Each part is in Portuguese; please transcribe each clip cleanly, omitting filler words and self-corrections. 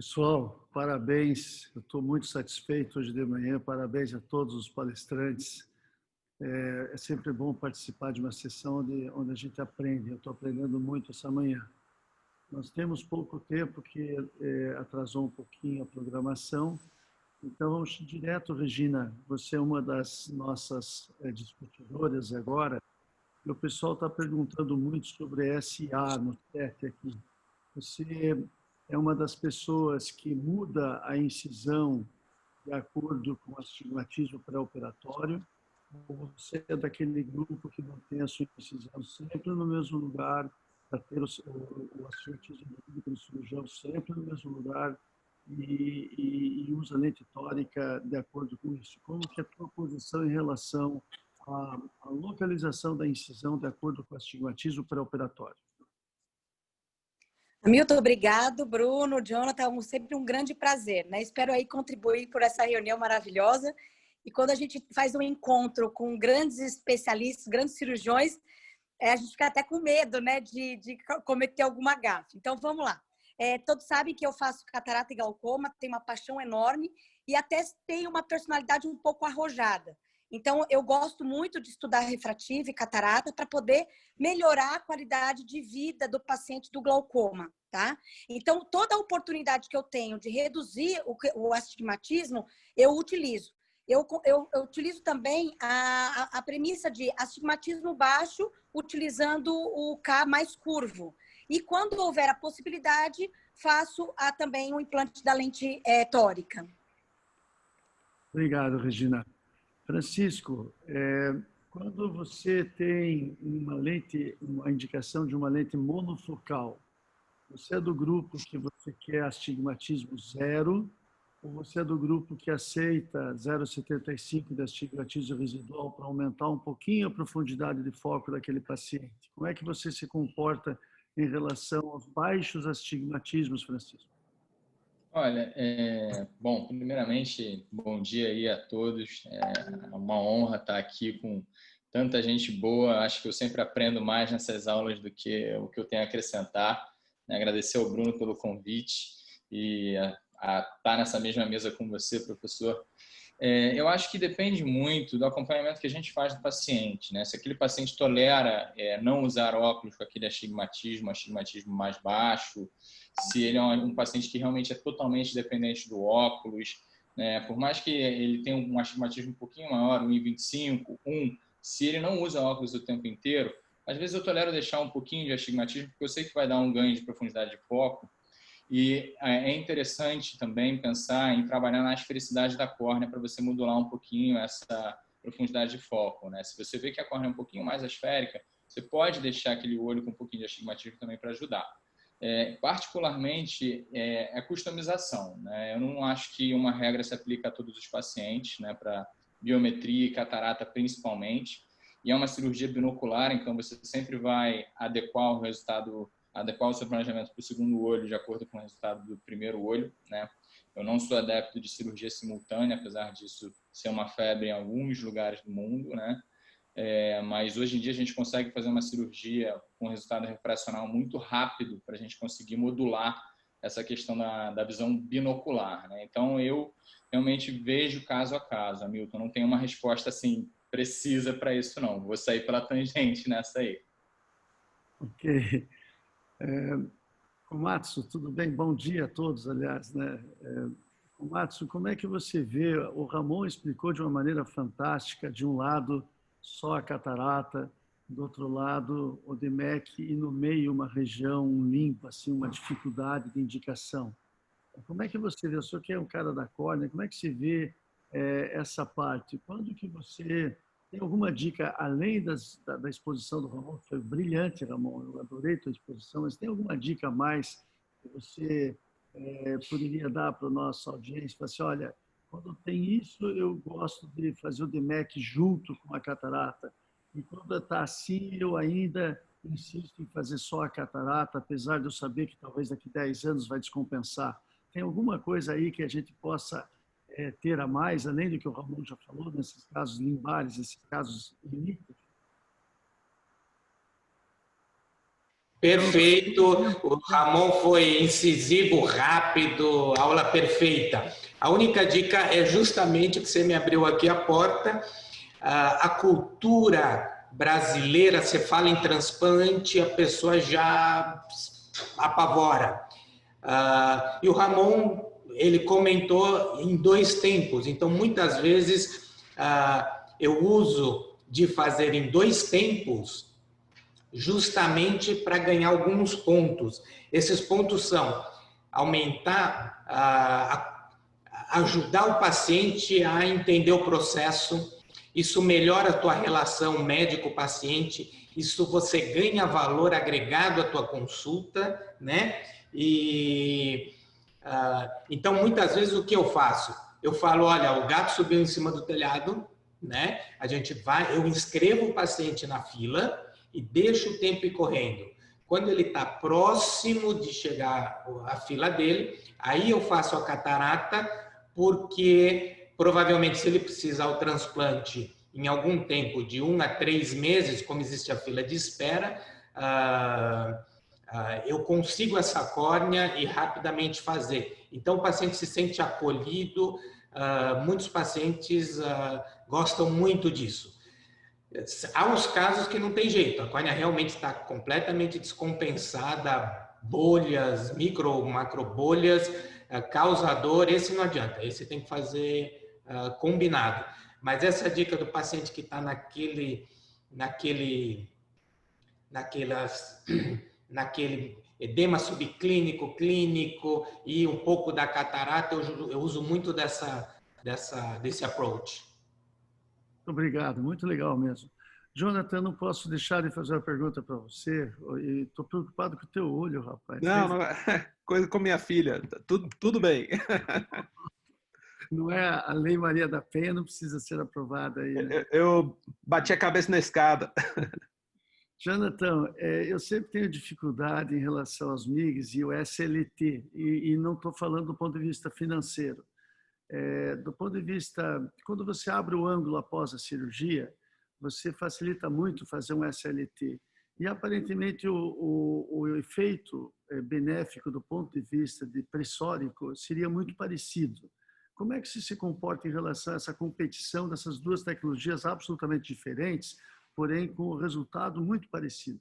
Pessoal, parabéns. Eu estou muito satisfeito hoje de manhã. Parabéns a todos os palestrantes. É sempre bom participar de uma sessão onde a gente aprende. Eu estou aprendendo muito essa manhã. Nós temos pouco tempo que atrasou um pouquinho a programação. Então, vamos direto, Regina. Você é uma das nossas discutidoras agora. E o pessoal está perguntando muito sobre SA no chat aqui. Você é uma das pessoas que muda a incisão de acordo com o astigmatismo pré-operatório, ou você é daquele grupo que mantém a sua incisão sempre no mesmo lugar, para ter o astigmatismo do cirurgião sempre no mesmo lugar e usa lente tórica de acordo com isso? Como que é a tua posição em relação à localização da incisão de acordo com o astigmatismo pré-operatório? Hamilton, obrigado. Bruno, Jonathan, sempre um grande prazer, né? Espero aí contribuir por essa reunião maravilhosa. E quando a gente faz um encontro com grandes especialistas, grandes cirurgiões, a gente fica até com medo, né, de cometer alguma gafe. Então, vamos lá. Todos sabem que eu faço catarata e glaucoma, tenho uma paixão enorme e até tenho uma personalidade um pouco arrojada. Então, eu gosto muito de estudar refrativo e catarata para poder melhorar a qualidade de vida do paciente do glaucoma, tá? Então, toda a oportunidade que eu tenho de reduzir o astigmatismo, eu utilizo. Eu utilizo também a premissa de astigmatismo baixo, utilizando o K mais curvo. E quando houver a possibilidade, faço também o implante da lente tórica. Obrigado, Regina. Francisco, quando você tem uma indicação de uma lente monofocal, você é do grupo que você quer astigmatismo zero ou você é do grupo que aceita 0,75 de astigmatismo residual para aumentar um pouquinho a profundidade de foco daquele paciente? Como é que você se comporta em relação aos baixos astigmatismos, Francisco? Olha, bom, primeiramente, bom dia aí a todos. É uma honra estar aqui com tanta gente boa. Acho que eu sempre aprendo mais nessas aulas do que o que eu tenho a acrescentar. Agradecer ao Bruno pelo convite e a estar nessa mesma mesa com você, professor. Eu acho que depende muito do acompanhamento que a gente faz do paciente, né? Se aquele paciente tolera não usar óculos com aquele astigmatismo mais baixo, se ele é um paciente que realmente é totalmente dependente do óculos, né? Por mais que ele tenha um astigmatismo um pouquinho maior, 1,25, se ele não usa óculos o tempo inteiro, às vezes eu tolero deixar um pouquinho de astigmatismo, porque eu sei que vai dar um ganho de profundidade de foco. E é interessante também pensar em trabalhar na esfericidade da córnea para você modular um pouquinho essa profundidade de foco, né? Se você vê que a córnea é um pouquinho mais esférica, você pode deixar aquele olho com um pouquinho de astigmatismo também para ajudar. Particularmente, é customização, né? Eu não acho que uma regra se aplica a todos os pacientes, né? Para biometria e catarata principalmente. E é uma cirurgia binocular, então você sempre vai adequar o seu planejamento para o segundo olho de acordo com o resultado do primeiro olho, né? Eu não sou adepto de cirurgia simultânea, apesar disso ser uma febre em alguns lugares do mundo, né? Mas hoje em dia a gente consegue fazer uma cirurgia com resultado refracional muito rápido para a gente conseguir modular essa questão da visão binocular, né? Então eu realmente vejo caso a caso, Hamilton, não tem uma resposta assim precisa para isso não, vou sair pela tangente nessa aí. Ok. Komatsu, tudo bem? Bom dia a todos, aliás, né? Komatsu, como é que você vê? O Ramon explicou de uma maneira fantástica, de um lado só a catarata, do outro lado o DMEC e no meio uma região limpa, assim, uma dificuldade de indicação. Como é que você vê? O senhor que é um cara da córnea, como é que se vê essa parte? Quando que você tem alguma dica, além da exposição do Ramon, que foi brilhante, Ramon, eu adorei a tua exposição, mas tem alguma dica a mais que você poderia dar para a nossa audiência? Falar assim, olha, quando tem isso, eu gosto de fazer o DMEC junto com a catarata. E quando está assim, eu ainda insisto em fazer só a catarata, apesar de eu saber que talvez daqui a 10 anos vai descompensar. Tem alguma coisa aí que a gente possa ter a mais, além do que o Ramon já falou, nesses casos limbares, esses casos limítrofes? Perfeito, o Ramon foi incisivo, rápido, aula perfeita. A única dica é justamente que você me abriu aqui a porta, a cultura brasileira, você fala em transplante, a pessoa já apavora. E o Ramon, ele comentou em 2 tempos, então muitas vezes eu uso de fazer em 2 tempos justamente para ganhar alguns pontos. Esses pontos são aumentar, ajudar o paciente a entender o processo, isso melhora a tua relação médico-paciente, isso você ganha valor agregado à tua consulta, né? Então, muitas vezes, o que eu faço? Eu falo, olha, o gato subiu em cima do telhado, né? Eu inscrevo o paciente na fila e deixo o tempo ir correndo. Quando ele está próximo de chegar à fila dele, aí eu faço a catarata, porque provavelmente se ele precisar o transplante em algum tempo, de 1 a 3 meses, como existe a fila de espera, eu consigo essa córnea e rapidamente fazer. Então o paciente se sente acolhido, muitos pacientes gostam muito disso. Há uns casos que não tem jeito, a córnea realmente está completamente descompensada, bolhas, micro, macro bolhas, causador, esse não adianta, esse tem que fazer combinado. Mas essa dica do paciente que está naquele edema subclínico, clínico e um pouco da catarata, eu uso muito desse approach. Obrigado, muito legal mesmo. Jonathan, não posso deixar de fazer uma pergunta para você. Estou preocupado com o teu olho, rapaz. Não, coisa com minha filha. Tudo bem. Não é a Lei Maria da Penha, não precisa ser aprovada aí, né? Eu bati a cabeça na escada. Jonathan, eu sempre tenho dificuldade em relação aos MIGs e o SLT, e não estou falando do ponto de vista financeiro. Do ponto de vista, quando você abre o ângulo após a cirurgia, você facilita muito fazer um SLT. E, aparentemente, o efeito benéfico do ponto de vista de pressórico seria muito parecido. Como é que você se comporta em relação a essa competição dessas duas tecnologias absolutamente diferentes, porém com resultado muito parecido?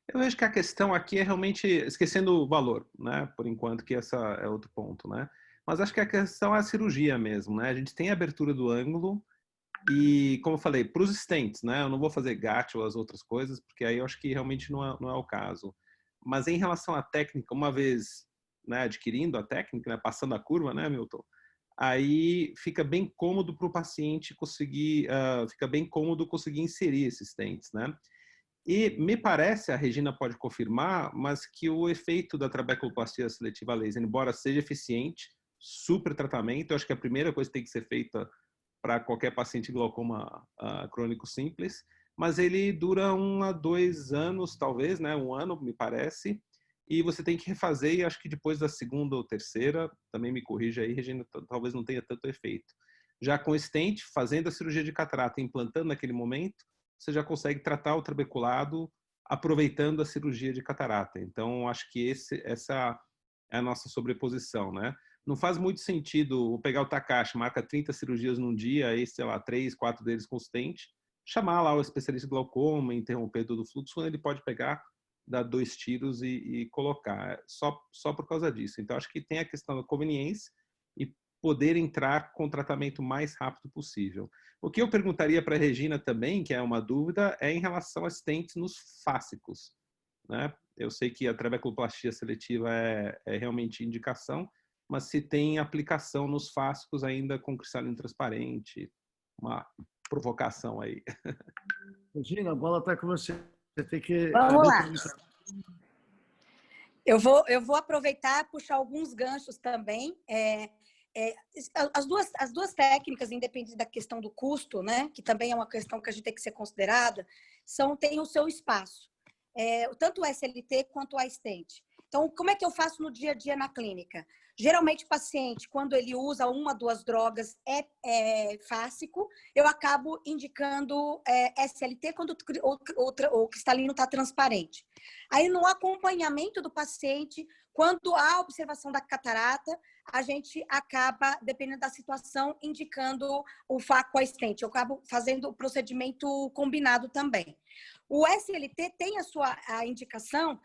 Eu vejo que a questão aqui é realmente esquecendo o valor, né? Por enquanto, que esse é outro ponto, né? Mas acho que a questão é a cirurgia mesmo, né? A gente tem a abertura do ângulo e, como eu falei, para os stents, né? Eu não vou fazer GAT ou as outras coisas, porque aí eu acho que realmente não é o caso. Mas em relação à técnica, uma vez, né, adquirindo a técnica, né, passando a curva, né, Milton? Aí fica bem cômodo para o paciente conseguir, fica bem cômodo conseguir inserir esses stents, né? E me parece, a Regina pode confirmar, mas que o efeito da trabeculoplastia seletiva a laser, embora seja eficiente, super tratamento, eu acho que a primeira coisa que tem que ser feita para qualquer paciente de glaucoma crônico simples, mas ele dura 1 a 2 anos, talvez, né? 1 ano, me parece, e você tem que refazer, e acho que depois da segunda ou terceira, também me corrija aí, Regina, talvez não tenha tanto efeito. Já com stent, fazendo a cirurgia de catarata, implantando naquele momento, você já consegue tratar o trabeculado aproveitando a cirurgia de catarata. Então, acho que essa é a nossa sobreposição, né? Não faz muito sentido pegar o Takashi, marca 30 cirurgias num dia, aí, sei lá, 3, 4 deles com stent, chamar lá o especialista de glaucoma, interromper todo o fluxo, quando ele pode pegar, dar 2 tiros e colocar, só por causa disso. Então, acho que tem a questão da conveniência e poder entrar com o tratamento mais rápido possível. O que eu perguntaria para a Regina também, que é uma dúvida, é em relação a stents nos fáscicos, né? Eu sei que a trabeculoplastia seletiva é realmente indicação, mas se tem aplicação nos fáscicos ainda com cristalino transparente, uma provocação aí. Regina, a bola está com você. Você tem que... Vamos lá. Eu vou aproveitar e puxar alguns ganchos também. As duas técnicas, independente da questão do custo, né, que também é uma questão que a gente tem que ser considerada, têm o seu espaço. Tanto o SLT quanto a stent. Então, como é que eu faço no dia a dia na clínica? Geralmente, o paciente, quando ele usa 1, 2 drogas fásico, eu acabo indicando SLT quando o cristalino está transparente. Aí, no acompanhamento do paciente, quando há observação da catarata, a gente acaba, dependendo da situação, indicando o FA com a stent. Eu acabo fazendo o procedimento combinado também. O SLT tem a indicação,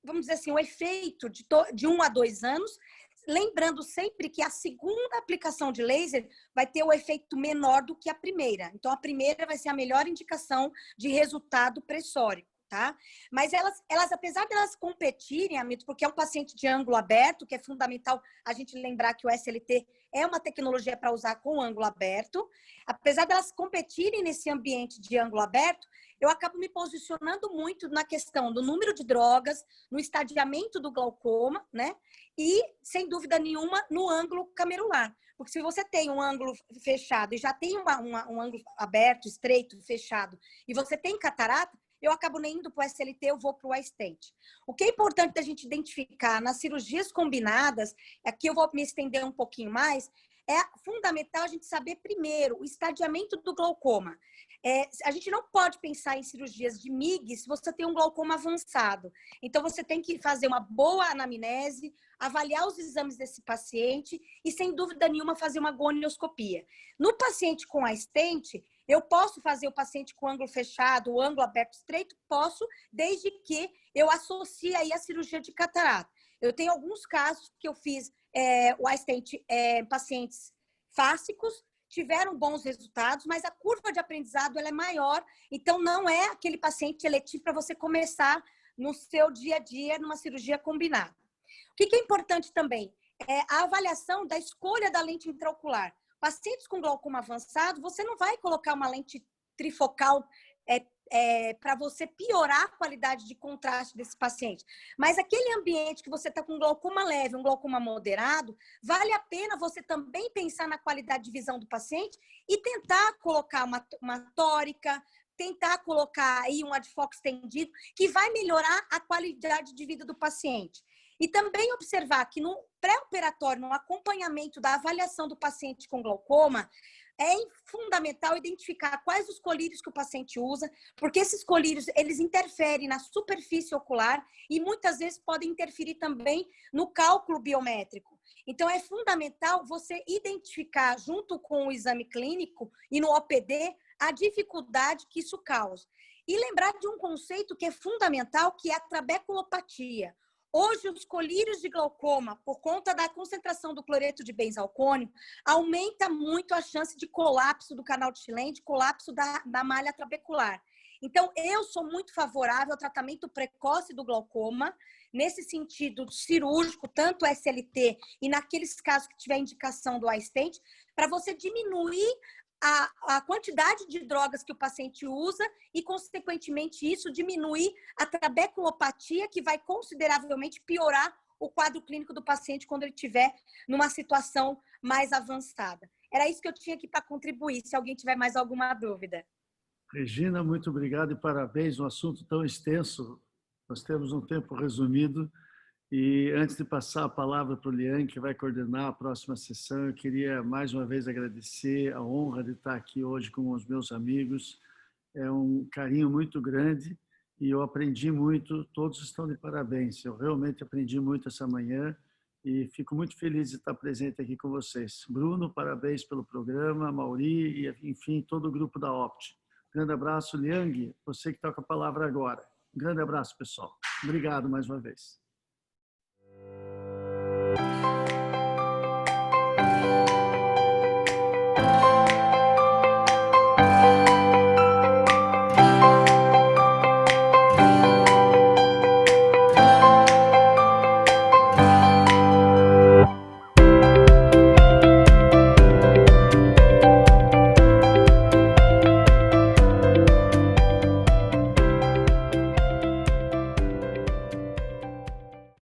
vamos dizer assim, o efeito de 1 a 2 anos, lembrando sempre que a segunda aplicação de laser vai ter o efeito menor do que a primeira. Então, a primeira vai ser a melhor indicação de resultado pressórico, tá? Mas elas apesar de elas competirem, Hamilton, porque é um paciente de ângulo aberto, que é fundamental a gente lembrar que o SLT é uma tecnologia para usar com ângulo aberto, apesar de elas competirem nesse ambiente de ângulo aberto, eu acabo me posicionando muito na questão do número de drogas, no estadiamento do glaucoma, né? E, sem dúvida nenhuma, no ângulo camerular. Porque se você tem um ângulo fechado e já tem um ângulo aberto, estreito, fechado, e você tem catarata, eu acabo nem indo para o SLT, eu vou para o iStent. O que é importante da gente identificar nas cirurgias combinadas, aqui eu vou me estender um pouquinho mais, é fundamental a gente saber primeiro o estadiamento do glaucoma. A gente não pode pensar em cirurgias de MIG se você tem um glaucoma avançado. Então, você tem que fazer uma boa anamnese, avaliar os exames desse paciente e, sem dúvida nenhuma, fazer uma gonioscopia. No paciente com a stent, eu posso fazer o paciente com ângulo fechado, o ângulo aberto estreito? Posso, desde que eu associe aí a cirurgia de catarata. Eu tenho alguns casos que eu fiz o iStent pacientes fásicos, tiveram bons resultados, mas a curva de aprendizado ela é maior, então não é aquele paciente eletivo para você começar no seu dia a dia numa cirurgia combinada. O que é importante também é a avaliação da escolha da lente intraocular. Pacientes com glaucoma avançado, você não vai colocar uma lente trifocal para você piorar a qualidade de contraste desse paciente. Mas aquele ambiente que você está com glaucoma leve, um glaucoma moderado, vale a pena você também pensar na qualidade de visão do paciente e tentar colocar uma tórica, tentar colocar aí um adfoco estendido, que vai melhorar a qualidade de vida do paciente. E também observar que no pré-operatório, no acompanhamento da avaliação do paciente com glaucoma, é fundamental identificar quais os colírios que o paciente usa, porque esses colírios, eles interferem na superfície ocular e muitas vezes podem interferir também no cálculo biométrico. Então, é fundamental você identificar, junto com o exame clínico e no OPD, a dificuldade que isso causa. E lembrar de um conceito que é fundamental, que é a trabeculopatia. Hoje, os colírios de glaucoma, por conta da concentração do cloreto de benzalcônio, aumenta muito a chance de colapso do canal de Schlenk, de colapso da malha trabecular. Então, eu sou muito favorável ao tratamento precoce do glaucoma, nesse sentido cirúrgico, tanto SLT e naqueles casos que tiver indicação do iStent, para você diminuir a quantidade de drogas que o paciente usa e, consequentemente, isso diminuir a trabeculopatia, que vai consideravelmente piorar o quadro clínico do paciente quando ele estiver numa situação mais avançada. Era isso que eu tinha aqui para contribuir, se alguém tiver mais alguma dúvida. Regina, muito obrigado e parabéns. Um assunto tão extenso, nós temos um tempo resumido. E antes de passar a palavra para o Liang, que vai coordenar a próxima sessão, eu queria mais uma vez agradecer a honra de estar aqui hoje com os meus amigos. É um carinho muito grande e eu aprendi muito, todos estão de parabéns. Eu realmente aprendi muito essa manhã e fico muito feliz de estar presente aqui com vocês. Bruno, parabéns pelo programa, Mauri e, enfim, todo o grupo da Opt. Grande abraço, Liang, você que está com a palavra agora. Grande abraço, pessoal. Obrigado mais uma vez.